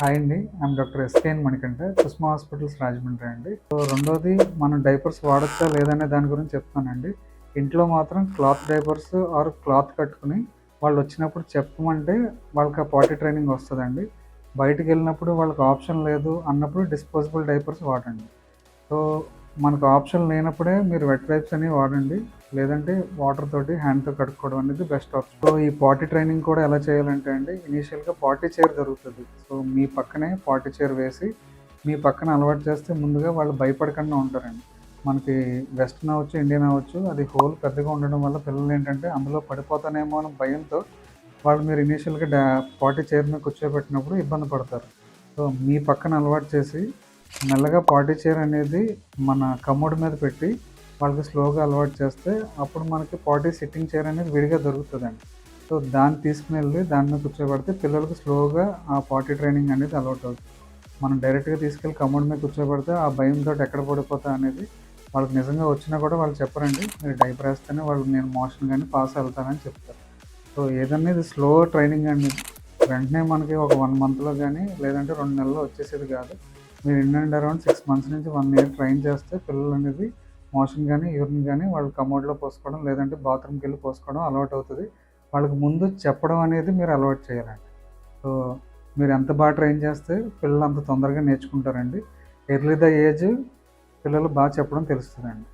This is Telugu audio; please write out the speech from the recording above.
హాయ్ అండి. ఐఎమ్ డాక్టర్ ఎస్కేఎన్ మణికంఠ, కుస్మా హాస్పిటల్స్ రాజమండ్రి అండి. సో రెండోది, మనం డైపర్స్ వాడొచ్చా లేదనే దాని గురించి చెప్తానండి. ఇంట్లో మాత్రం క్లాత్ డైపర్స్ ఆర్ క్లాత్ కట్టుకుని వాళ్ళు వచ్చినప్పుడు చెప్పమంటే వాళ్ళకి ఆ పాటీ ట్రైనింగ్ వస్తుందండి. బయటికి వెళ్ళినప్పుడు వాళ్ళకి ఆప్షన్ లేదు అన్నప్పుడు డిస్పోజబుల్ డైపర్స్ వాడండి. సో మనకు ఆప్షన్ లేనప్పుడే మీరు వెట్ వైప్స్ అనేవి వాడండి. లేదంటే వాటర్ తోటి హ్యాండ్తో కడుక్కోవడం అనేది బెస్ట్ ఆప్షన్. సో ఈ పాటీ ట్రైనింగ్ కూడా ఎలా చేయాలంటే అండి, ఇనీషియల్గా పాటీ చైర్ జరుగుతుంది. సో మీ పక్కనే పాటీ చైర్ వేసి మీ పక్కన అలవాటు చేస్తే ముందుగా వాళ్ళు భయపడకుండా ఉంటారండి. మనకి వెస్ట్రన్ అవ్వచ్చు, ఇండియన్ అవ్వచ్చు, అది హోల్ పెద్దగా ఉండడం వల్ల పిల్లలు ఏంటంటే అందులో పడిపోతానేమో అని భయంతో వాళ్ళు మీరు ఇనీషియల్గా పాటీ చైర్ మీద కూర్చోబెట్టినప్పుడు ఇబ్బంది పడతారు. సో మీ పక్కన అలవాటు చేసి మెల్లగా పాటీ చైర్ అనేది మన కమోడ్ మీద పెట్టి వాళ్ళకి స్లోగా అలవాటు చేస్తే అప్పుడు మనకి పాటీ సిట్టింగ్ చైర్ అనేది విడిగా దొరుకుతుందండి. సో దాన్ని తీసుకుని వెళ్ళి దాని మీద కూర్చోబెడితే పిల్లలకు స్లోగా ఆ పాటీ ట్రైనింగ్ అనేది అలవాటు అవుతుంది. మనం డైరెక్ట్గా తీసుకెళ్ళి కమోడ్ మీద కూర్చోబెడితే ఆ భయంతో ఎక్కడ పడిపోతా అనేది వాళ్ళకి నిజంగా వచ్చినా కూడా వాళ్ళు చెప్పరండి. మీరు డైపర్ వేస్తేనే వాళ్ళు నేను మోషన్ కానీ పాస్ వెళ్తానని చెప్తారు. సో ఏదన్నా ఇది స్లో ట్రైనింగ్ అండి. వెంటనే మనకి ఒక 1 మంత్లో కానీ లేదంటే 2 నెలల్లో వచ్చేసేది కాదు. మీరు ఇన్ అండ్ అరౌండ్ 6 మంత్స్ నుంచి 1 ఇయర్ ట్రైన్ చేస్తే పిల్లలు అనేది మోషన్ కానీ యూరిన్ కానీ వాళ్ళు కమోడ్లో పోసుకోవడం లేదంటే బాత్రూమ్కి వెళ్ళి పోసుకోవడం అలవాటు అవుతుంది. వాళ్ళకి ముందు చెప్పడం అనేది మీరు అలవాటు చేయాలండి. సో మీరు ఎంత బాగా ట్రైన్ చేస్తే పిల్లలు అంత తొందరగా నేర్చుకుంటారండి. ఎర్లీ ద ఏజ్ పిల్లలు బాగా చెప్పడం తెలుస్తుందండి.